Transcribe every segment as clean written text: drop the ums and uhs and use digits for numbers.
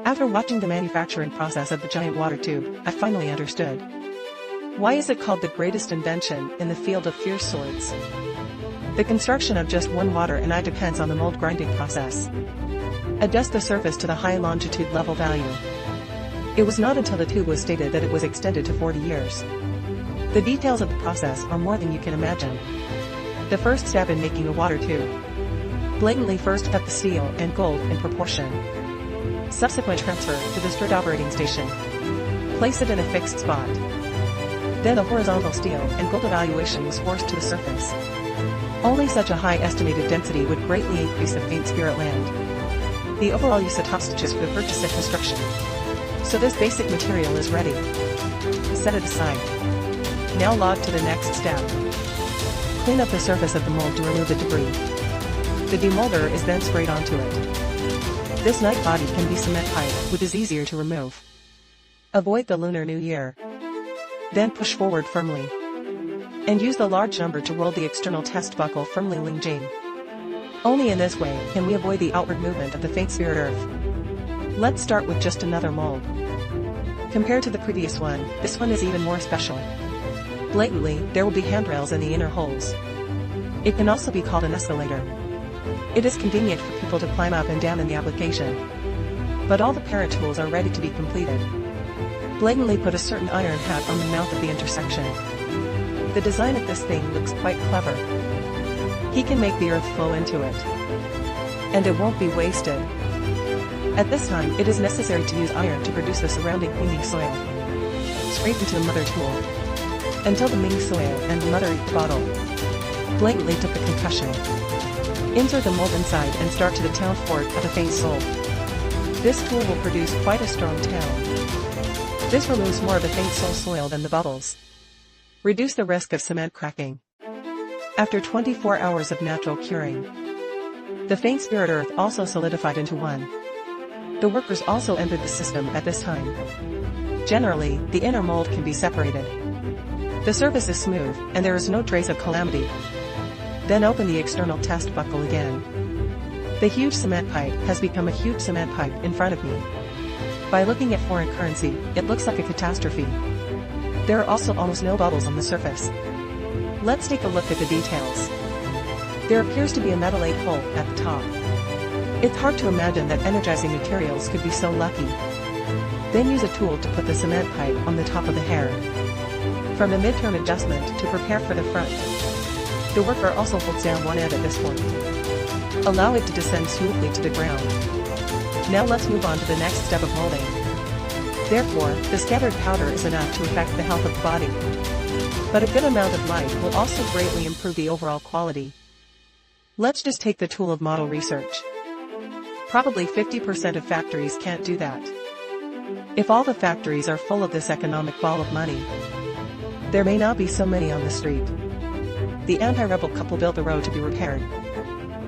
After watching the manufacturing process of the giant water tube, I finally understood. Why is it called the greatest invention in the field of fierce swords? The construction of just one water and eye depends on the mold grinding process. Adjust the surface to the high longitude level value. It was not until the tube was stated that it was extended to 40 years. The details of the process are more than you can imagine. The first step in making a water tube. Blatantly first cut the steel and gold in proportion. Subsequent transfer to the straight operating station. Place it in a fixed spot. Then the horizontal steel and gold evaluation was forced to the surface. Only such a high estimated density would greatly increase the faint spirit land. The overall use of Astonish for the purchase and construction. So this basic material is ready. Set it aside. Now log to the next step. Clean up the surface of the mold to remove the debris. The demolder is then sprayed onto it. This night body can be cement pipe, which is easier to remove. Avoid the Lunar New Year. Then push forward firmly. And use the large number to roll the external test buckle firmly linking. Only in this way can we avoid the outward movement of the faint spirit earth. Let's start with just another mold. Compared to the previous one, this one is even more special. Blatantly, there will be handrails in the inner holes. It can also be called an escalator. It is convenient for people to climb up and down in the application. But all the parent tools are ready to be completed. Blatantly put a certain iron hat on the mouth of the intersection. The design of this thing looks quite clever. He can make the earth flow into it. And it won't be wasted. At this time, it is necessary to use iron to produce the surrounding clinging soil. Scrape into the mother tool. Until the Ming soil and the mother bottle. Blatantly took the concussion. Insert the mold inside and start to the town fort of the faint soul. This tool will produce quite a strong town. This removes more of the faint soul soil than the bubbles. Reduce the risk of cement cracking. After 24 hours of natural curing, the faint spirit earth also solidified into one. The workers also entered the system at this time. Generally, the inner mold can be separated. The surface is smooth, and there is no trace of calamity. Then open the external test buckle again. The huge cement pipe has become a huge cement pipe in front of me. By looking at foreign currency, it looks like a catastrophe. There are also almost no bubbles on the surface. Let's take a look at the details. There appears to be a metallate hole at the top. It's hard to imagine that energizing materials could be so lucky. Then use a tool to put the cement pipe on the top of the hair. From the midterm adjustment to prepare for the front. The worker also holds down one end at this point. Allow it to descend smoothly to the ground. Now let's move on to the next step of molding. Therefore, the scattered powder is enough to affect the health of the body. But a good amount of light will also greatly improve the overall quality. Let's just take the tool of model research. Probably 50% of factories can't do that. If all the factories are full of this economic ball of money, there may not be so many on the street. The anti-rebel couple built the road to be repaired.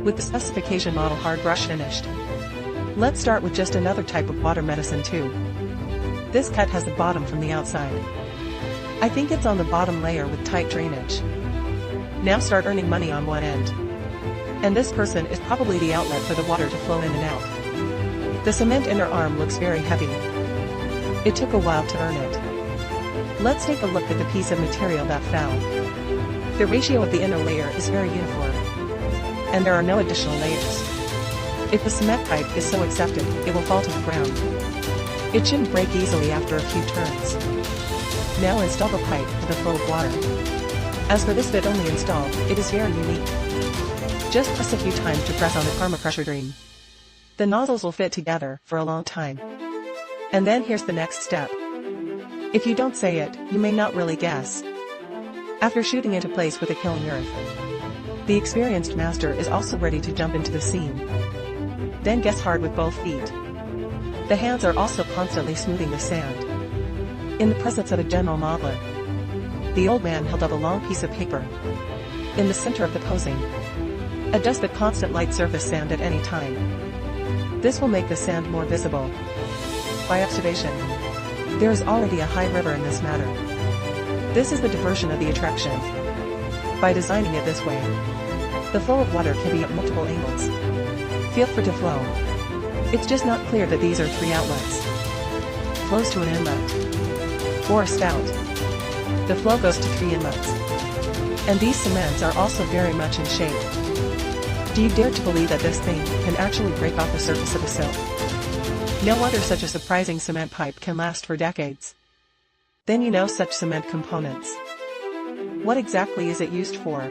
With the specification model hard brush finished. Let's start with just another type of water medicine tube. This cut has the bottom from the outside. I think it's on the bottom layer with tight drainage. Now start earning money on one end. And this person is probably the outlet for the water to flow in and out. The cement inner arm looks very heavy. It took a while to earn it. Let's take a look at the piece of material that fell. The ratio of the inner layer is very uniform. And there are no additional layers. If the cement pipe is so accepted, it will fall to the ground. It shouldn't break easily after a few turns. Now install the pipe for the flow of water. As for this bit only installed, it is very unique. Just press a few times to press on the karma pressure dream. The nozzles will fit together for a long time. And then here's the next step. If you don't say it, you may not really guess. After shooting into place with a killing earth, the experienced master is also ready to jump into the scene. Then guess hard with both feet. The hands are also constantly smoothing the sand. In the presence of a general modeler, the old man held up a long piece of paper. In the center of the posing, adjust the constant light surface sand at any time. This will make the sand more visible. By observation, there is already a high river in this matter. This is the diversion of the attraction. By designing it this way, the flow of water can be at multiple angles. Feel free to flow. It's just not clear that these are 3 outlets. Flows to an inlet. Or a spout. The flow goes to 3 inlets. And these cements are also very much in shape. Do you dare to believe that this thing can actually break off the surface of a sill? No wonder such a surprising cement pipe can last for decades. Then you know such cement components. What exactly is it used for?